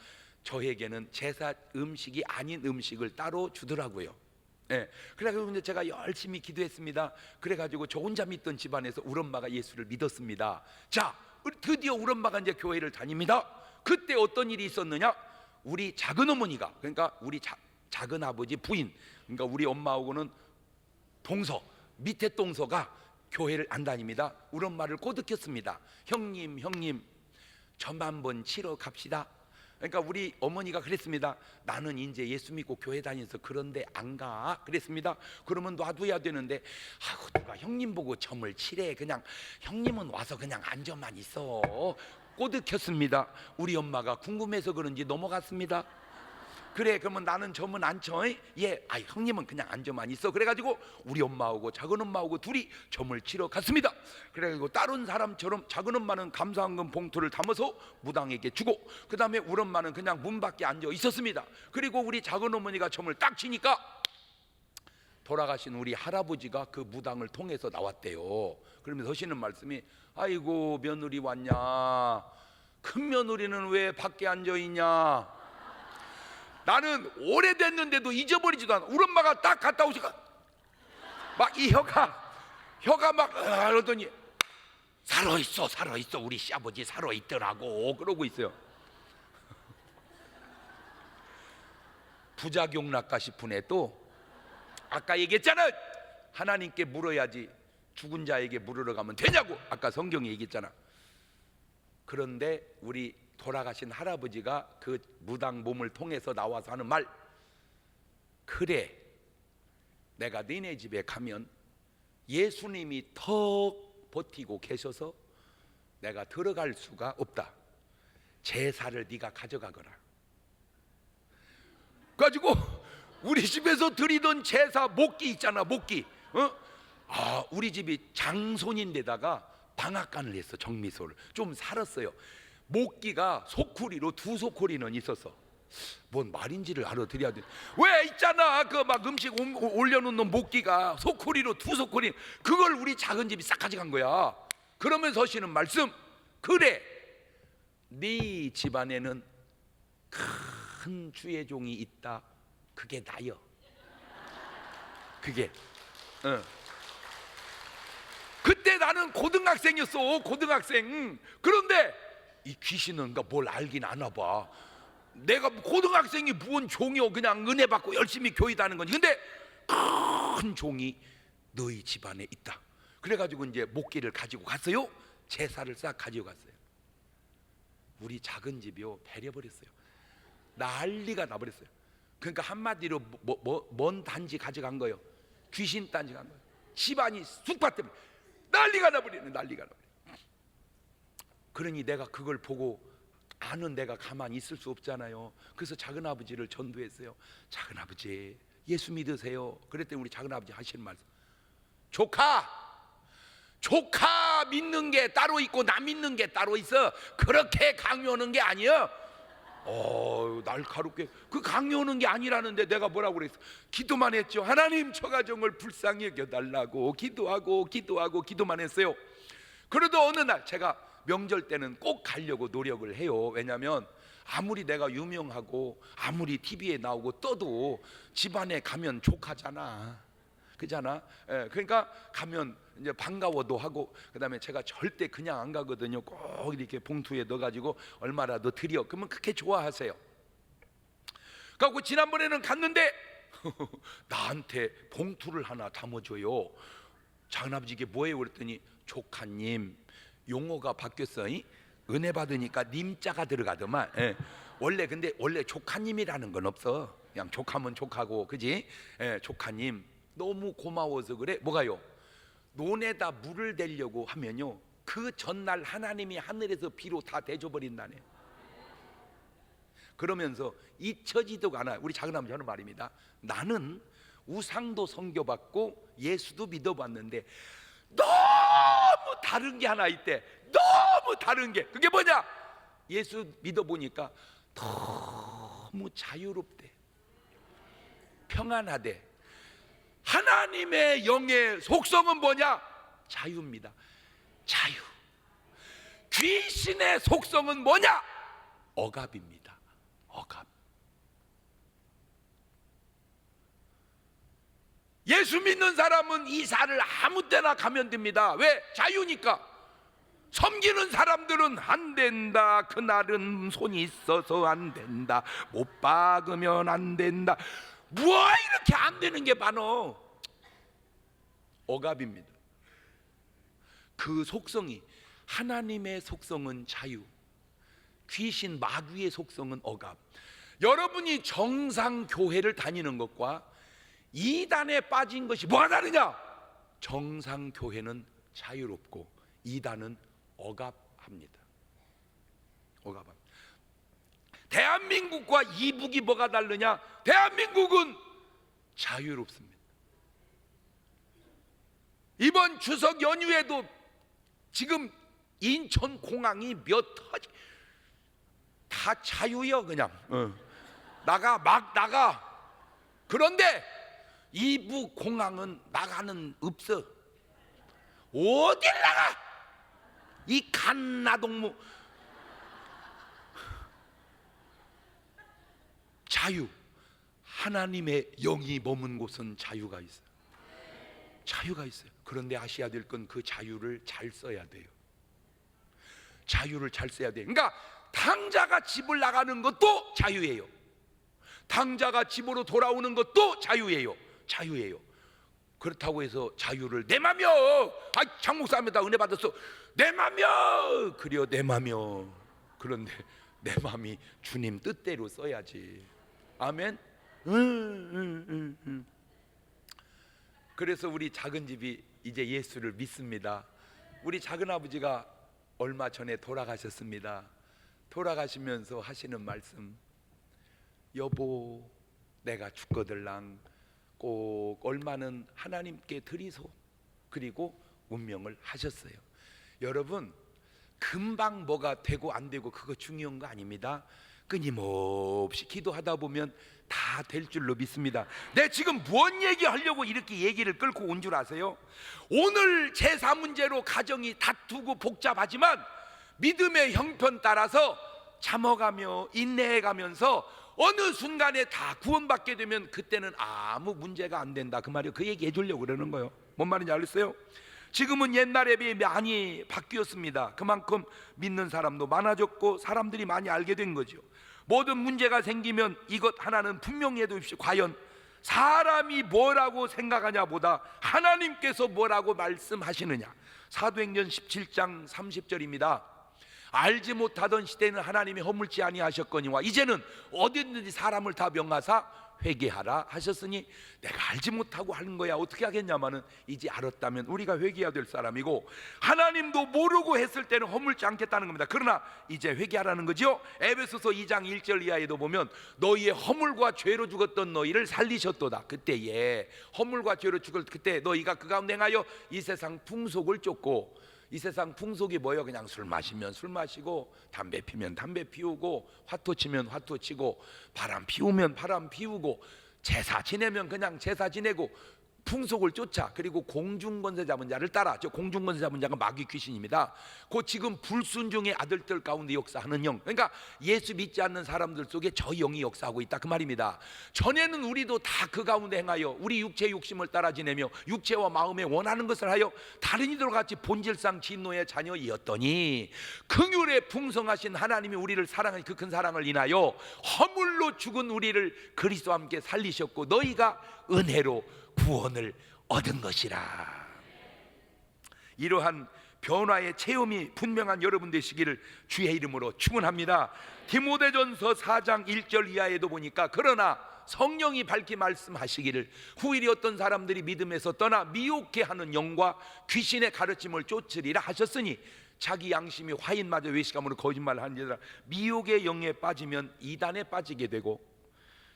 저에게는 제사 음식이 아닌 음식을 따로 주더라고요. 그래가지고 제가 열심히 기도했습니다. 그래가지고 저 혼자 믿던 집안에서 우리 엄마가 예수를 믿었습니다. 자, 드디어 우리 엄마가 이제 교회를 다닙니다. 그때 어떤 일이 있었느냐? 우리 작은 어머니가, 그러니까 우리 작은 아버지 부인, 그러니까 우리 엄마하고는 동서, 밑에 동서가 교회를 안 다닙니다. 우리 엄마를 꼬드겼습니다. 형님 점 한번 치러 갑시다. 그러니까 우리 어머니가 그랬습니다. 나는 이제 예수 믿고 교회 다니면서 그런데 안 가, 그랬습니다. 그러면 놔둬야 되는데 누가 형님 보고 점을 치래, 그냥 형님은 와서 그냥 앉아만 있어. 꼬드겼습니다. 우리 엄마가 궁금해서 그런지 넘어갔습니다. 그래, 그러면 나는 점은 안 쳐. 예, 형님은 그냥 앉아만 있어. 그래가지고 우리 엄마하고 작은 엄마하고 둘이 점을 치러 갔습니다. 그래가지고 다른 사람처럼 작은 엄마는 감사한금 봉투를 담아서 무당에게 주고, 그 다음에 우리 엄마는 그냥 문 밖에 앉아 있었습니다. 그리고 우리 작은 어머니가 점을 딱 치니까 돌아가신 우리 할아버지가 그 무당을 통해서 나왔대요. 그러면서 하시는 말씀이, 아이고 며느리 왔냐, 큰 며느리는 왜 밖에 앉아 있냐, 나는 오래됐는데도 잊어버리지도 않아. 우리 엄마가 딱 갔다 오시니까 막 이 혀가 막 그러더니 살아있어 우리 시아버지 살아있더라고 그러고 있어요. 부작용 날까 싶은 애도 아까 얘기했잖아, 하나님께 물어야지 죽은 자에게 물으러 가면 되냐고 아까 성경에 얘기했잖아. 그런데 우리 돌아가신 할아버지가 그 무당 몸을 통해서 나와서 하는 말, 그래 내가 너네 집에 가면 예수님이 턱 버티고 계셔서 내가 들어갈 수가 없다. 제사를 네가 가져가거라. 가지고 우리 집에서 드리던 제사 목기 있잖아, 목기. 우리 집이 장손인데다가 방앗간을 했어. 정미소를 좀 살았어요. 목기가 소쿠리로 2소쿠리는 있었어. 뭔 말인지를 알아들어야 돼. 왜 있잖아 그 막 음식 올려놓는 목기가 소쿠리로 2소쿠리, 그걸 우리 작은 집이 싹 가져간 거야. 그러면서 하시는 말씀, 그래 네 집안에는 큰 주의 종이 있다. 그게 나여. 그게 그때 나는 고등학생이었어. 고등학생. 그런데 이 귀신은 뭘 알긴 아나 봐. 내가 고등학생이 무슨 종이요, 그냥 은혜 받고 열심히 교회다는 거지. 근데 큰 종이 너희 집안에 있다. 그래가지고 이제 목기를 가지고 갔어요. 제사를 싹 가지고 갔어요. 우리 작은 집이요 배려버렸어요. 난리가 나버렸어요. 그러니까 한마디로 뭔 단지 가져간 거예요? 귀신 단지 간 거예요. 집안이 쑥밭 때문에 난리가 나버리네. 난리가 나버려. 그러니 내가 그걸 보고 아는 내가 가만히 있을 수 없잖아요. 그래서 작은아버지를 전도했어요. 작은아버지 예수 믿으세요. 그랬더니 우리 작은아버지 하시는 말씀, 조카 믿는 게 따로 있고 나 믿는 게 따로 있어. 그렇게 강요하는 게 아니야. 날카롭게 그 강요하는 게 아니라는데 내가 뭐라고 그랬어? 기도만 했죠. 하나님 저 가정을 불쌍히 여겨달라고 기도만 했어요. 그래도 어느 날 제가 명절 때는 꼭 가려고 노력을 해요. 왜냐하면 아무리 내가 유명하고 아무리 TV에 나오고 떠도 집안에 가면 족하잖아. 그잖아. 그러니까 가면 이제 반가워도 하고, 그다음에 제가 절대 그냥 안 가거든요. 꼭 이렇게 봉투에 넣어가지고 얼마라도 드려. 그러면 그렇게 좋아하세요. 그래갖고 지난번에는 갔는데 나한테 봉투를 하나 담아줘요. 작은아버지 이게 뭐예요? 그랬더니 조카님, 용어가 바뀌었어. 은혜 받으니까 님자가 들어가더만. 근데 원래 조카님이라는 건 없어. 그냥 조카면 조카고, 그지? 조카님 너무 고마워서 그래. 뭐가요? 논에다 물을 대려고 하면요 그 전날 하나님이 하늘에서 비로 다 대줘버린다네. 그러면서 잊혀지도 않아. 우리 작은아버지 하는 말입니다. 나는 우상도 섬겨봤고 예수도 믿어봤는데 너무 다른 게 하나 있대. 너무 다른 게. 그게 뭐냐? 예수 믿어보니까 너무 자유롭대. 평안하대. 하나님의 영의 속성은 뭐냐? 자유입니다. 자유. 귀신의 속성은 뭐냐? 억압입니다. 억압. 예수 믿는 사람은 이사를 아무 때나 가면 됩니다. 왜? 자유니까. 섬기는 사람들은 안 된다. 그날은 손이 있어서 안 된다. 못 박으면 안 된다. 뭐 이렇게 안 되는 게 많어. 억압입니다. 그 속성이, 하나님의 속성은 자유, 귀신 마귀의 속성은 억압. 여러분이 정상 교회를 다니는 것과 이단에 빠진 것이 뭐가 다르냐? 정상 교회는 자유롭고 이단은 억압합니다. 억압합니다. 대한민국과 이북이 뭐가 다르냐? 대한민국은 자유롭습니다. 이번 추석 연휴에도 지금 인천공항이 몇 터지 다 자유요. 그냥 막 나가. 그런데 이북 공항은 나가는 없어. 어딜 나가? 이 갓나동무. 자유. 하나님의 영이 머문 곳은 자유가 있어요. 자유가 있어요. 그런데 아셔야 될 건 그 자유를 잘 써야 돼요. 자유를 잘 써야 돼요. 그러니까 탕자가 집을 나가는 것도 자유예요. 탕자가 집으로 돌아오는 것도 자유예요. 자유예요. 그렇다고 해서 자유를 내 맘이요. 장 목사님이다 은혜 받았어. 내 맘이요. 그래요, 내 맘이요. 그런데 내 맘이 주님 뜻대로 써야지. 아멘. 그래서 우리 작은 집이 이제 예수를 믿습니다. 우리 작은 아버지가 얼마 전에 돌아가셨습니다. 돌아가시면서 하시는 말씀, 여보 내가 죽거들랑 꼭 얼마는 하나님께 드리소. 그리고 운명을 하셨어요. 여러분, 금방 뭐가 되고 안 되고 그거 중요한 거 아닙니다. 끊임없이 기도하다 보면 다 될 줄로 믿습니다. 내 지금 뭔 얘기하려고 이렇게 얘기를 끌고 온 줄 아세요? 오늘 제사 문제로 가정이 다투고 복잡하지만 믿음의 형편 따라서 참아가며 인내해가면서 어느 순간에 다 구원받게 되면 그때는 아무 문제가 안 된다, 그 말이에요. 그 얘기 해주려고 그러는 거예요. 뭔 말인지 알겠어요? 지금은 옛날에 비해 많이 바뀌었습니다. 그만큼 믿는 사람도 많아졌고 사람들이 많이 알게 된 거죠. 모든 문제가 생기면 이것 하나는 분명히 해두십시오. 과연 사람이 뭐라고 생각하냐 보다 하나님께서 뭐라고 말씀하시느냐. 사도행전 17장 30절입니다. 알지 못하던 시대는 하나님이 허물지 아니하셨거니와 이제는 어디든지 사람을 다 명하사 회개하라 하셨으니 내가 알지 못하고 하는 거야 어떻게 하겠냐마는 이제 알았다면 우리가 회개해야 될 사람이고 하나님도 모르고 했을 때는 허물지 않겠다는 겁니다. 그러나 이제 회개하라는 거죠. 에베소서 2장 1절 이하에도 보면 너희의 허물과 죄로 죽었던 너희를 살리셨도다. 그때에 허물과 죄로 죽을 그때 너희가 그 가운데 행하여 이 세상 풍속을 쫓고, 이 세상 풍속이 뭐예요? 그냥 술 마시면 술 마시고 담배 피면 담배 피우고 화투 치면 화투 치고 바람 피우면 바람 피우고 제사 지내면 그냥 제사 지내고 풍속을 쫓아, 그리고 공중권세 잡은 자를 따라. 저 공중권세 잡은 자가 마귀 귀신입니다. 곧 지금 불순종의 아들들 가운데 역사하는 영, 그러니까 예수 믿지 않는 사람들 속에 저 영이 역사하고 있다 그 말입니다. 전에는 우리도 다 그 가운데 행하여 우리 육체의 욕심을 따라 지내며 육체와 마음에 원하는 것을 하여 다른 이들과 같이 본질상 진노의 자녀이었더니 긍휼에 풍성하신 하나님이 우리를 사랑하신 그 큰 사랑을 인하여 허물로 죽은 우리를 그리스도와 함께 살리셨고 너희가 은혜로 구원을 얻은 것이라. 이러한 변화의 체험이 분명한 여러분 되시기를 주의 이름으로 축원합니다. 디모데전서 4장 1절 이하에도 보니까 그러나 성령이 밝히 말씀하시기를 후일이 어떤 사람들이 믿음에서 떠나 미혹해 하는 영과 귀신의 가르침을 쫓으리라 하셨으니 자기 양심이 화인마저 외식함으로 거짓말을 하는 자들아 미혹의 영에 빠지면 이단에 빠지게 되고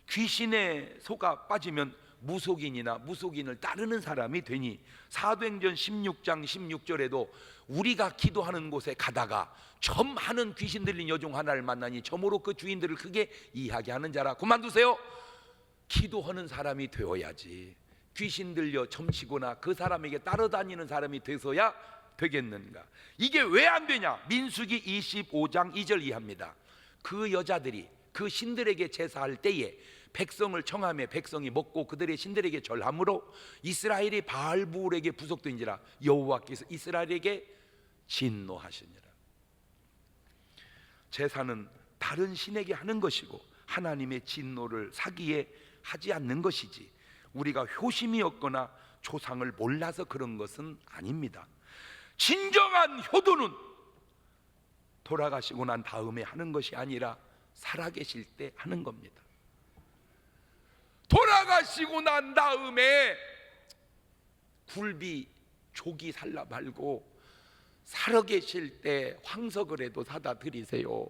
귀신의 속아 빠지면 무속인이나 무속인을 따르는 사람이 되니 사도행전 16장 16절에도 우리가 기도하는 곳에 가다가 점하는 귀신 들린 여종 하나를 만나니 점으로 그 주인들을 크게 이해하게 하는 자라. 그만두세요. 기도하는 사람이 되어야지 귀신 들려 점치거나 그 사람에게 따라다니는 사람이 돼서야 되겠는가. 이게 왜 안 되냐. 민수기 25장 2절 이하입니다. 그 여자들이 그 신들에게 제사할 때에 백성을 청하며 백성이 먹고 그들의 신들에게 절함으로 이스라엘이 바알부울에게 부속된지라 여호와께서 이스라엘에게 진노하시니라. 제사는 다른 신에게 하는 것이고 하나님의 진노를 사기에 하지 않는 것이지 우리가 효심이 없거나 조상을 몰라서 그런 것은 아닙니다. 진정한 효도는 돌아가시고 난 다음에 하는 것이 아니라 살아계실 때 하는 겁니다. 돌아가시고 난 다음에 굴비 조기 살라 말고 살아계실 때 황석을해도 사다 드리세요.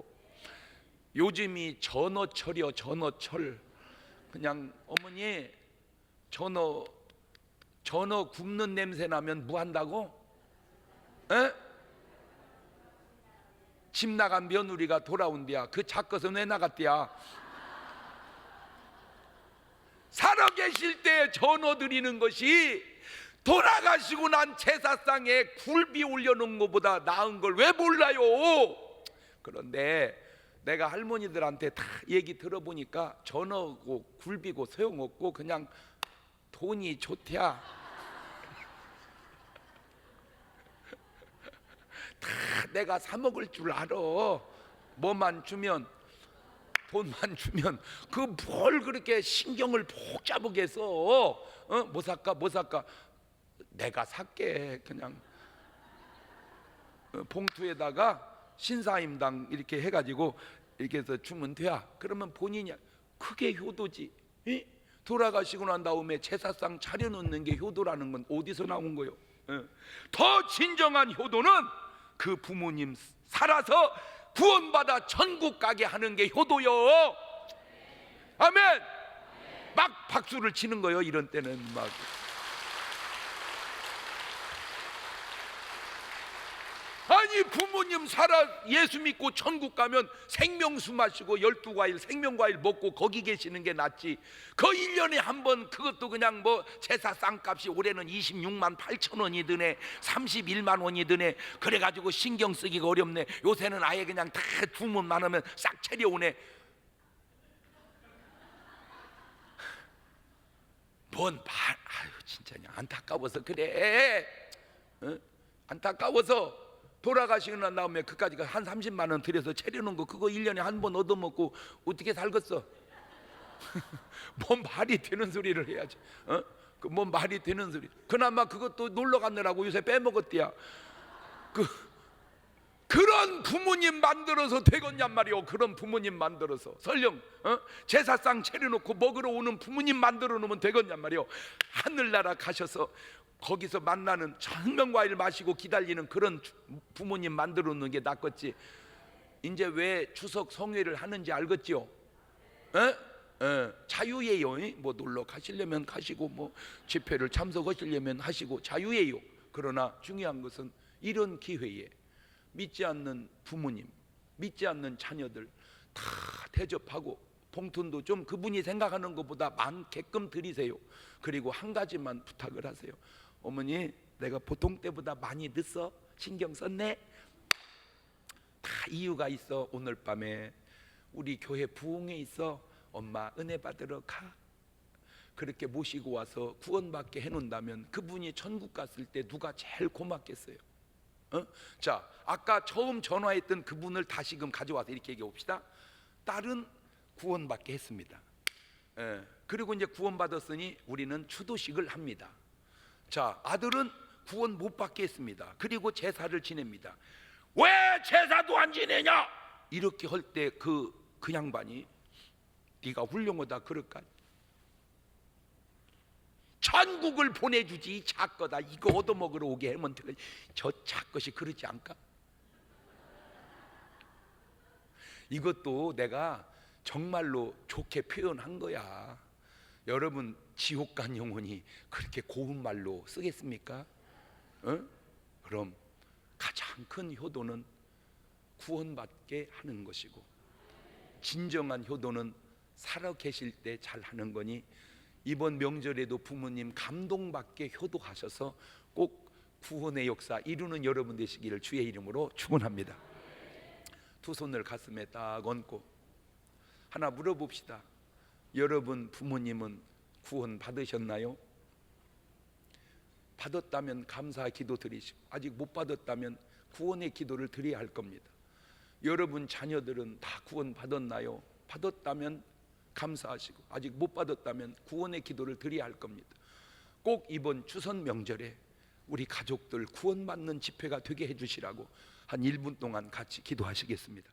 요즘이 전어철이요. 전어철. 그냥 어머니 전어 굽는 냄새 나면 뭐 한다고? 에? 집 나간 며느리가 돌아온대야. 그 작것은 왜 나갔대야? 살아계실 때 전어 드리는 것이 돌아가시고 난 제사상에 굴비 올려놓은 것보다 나은 걸 왜 몰라요? 그런데 내가 할머니들한테 다 얘기 들어보니까 전어고 굴비고 소용없고 그냥 돈이 좋대야. 다 내가 사 먹을 줄 알아. 뭐만 주면, 돈만 주면 그 뭘 그렇게 신경을 복잡하게 써? 뭐 살까 뭐 살까? 내가 살게. 그냥 봉투에다가 신사임당 이렇게 해가지고 이렇게 해서 주면 돼야. 그러면 본인이 그게 효도지. 에? 돌아가시고 난 다음에 제사상 차려놓는 게 효도라는 건 어디서 나온 거요? 더 진정한 효도는 그 부모님 살아서 구원받아 천국 가게 하는 게 효도요. 아멘. 막 박수를 치는 거요. 이런 때는 막. 부모님 살아 예수 믿고 천국 가면 생명수 마시고 12과일 생명과일 먹고 거기 계시는 게 낫지. 그 1년에 한 번 그것도 그냥 뭐 제사 쌍값이 올해는 26만 8천 원이 드네, 31만 원이 드네. 그래가지고 신경 쓰기가 어렵네. 요새는 아예 그냥 다 주문만 하면 싹 차려오네. 아유 진짜 안타까워서 그래. 어? 안타까워서 돌아가시고 난 다음에 그까지가 한 30만 원 들여서 차려놓은 거 그거 1년에 한 번 얻어먹고 어떻게 살겠어? 뭔 말이 되는 소리를 해야지. 그뭔 말이 되는 소리. 그나마 그것도 놀러 가느라고 요새 빼먹었대야. 그런 부모님 만들어서 되겠냔 말이오. 그런 부모님 만들어서 설령 제사상 차려놓고 먹으러 오는 부모님 만들어 놓으면 되겠냔 말이오. 하늘나라 가셔서 거기서 만나는 생명과일 마시고 기다리는 그런 부모님 만들어 놓는 게 낫겠지. 이제 왜 추석 성회를 하는지 알겠지요? 자유예요. 뭐 놀러 가시려면 가시고 뭐 집회를 참석하시려면 하시고 자유예요. 그러나 중요한 것은 이런 기회에 믿지 않는 부모님, 믿지 않는 자녀들 다 대접하고 봉투도 좀 그분이 생각하는 것보다 많게끔 드리세요. 그리고 한 가지만 부탁을 하세요. 어머니, 내가 보통 때보다 많이 늦어? 신경 썼네? 다 이유가 있어. 오늘 밤에 우리 교회 부흥회 있어. 엄마 은혜 받으러 가. 그렇게 모시고 와서 구원받게 해놓는다면 그분이 천국 갔을 때 누가 제일 고맙겠어요? 자, 아까 처음 전화했던 그분을 다시금 가져와서 이렇게 얘기해 봅시다. 딸은 구원받게 했습니다. 그리고 이제 구원받았으니 우리는 추도식을 합니다. 자, 아들은 구원 못 받게 했습니다. 그리고 제사를 지냅니다. 왜 제사도 안 지내냐? 이렇게 할 때 그 양반이 네가 훌륭하다 그럴까? 천국을 보내주지 작거다 이거 얻어먹으러 오게 하면 되겠지. 저 작것이 그러지 않까? 이것도 내가 정말로 좋게 표현한 거야. 여러분 지옥 간 영혼이 그렇게 고운 말로 쓰겠습니까? 그럼 가장 큰 효도는 구원받게 하는 것이고 진정한 효도는 살아 계실 때 잘 하는 거니 이번 명절에도 부모님 감동받게 효도하셔서 꼭 구원의 역사 이루는 여러분 되시기를 주의 이름으로 축원합니다. 두 손을 가슴에 딱 얹고 하나 물어봅시다. 여러분 부모님은 구원 받으셨나요? 받았다면 감사 기도 드리시고 아직 못 받았다면 구원의 기도를 드려야 할 겁니다. 여러분 자녀들은 다 구원 받았나요? 받았다면 감사하시고 아직 못 받았다면 구원의 기도를 드려야 할 겁니다. 꼭 이번 추석 명절에 우리 가족들 구원받는 집회가 되게 해주시라고 한 1분 동안 같이 기도하시겠습니다.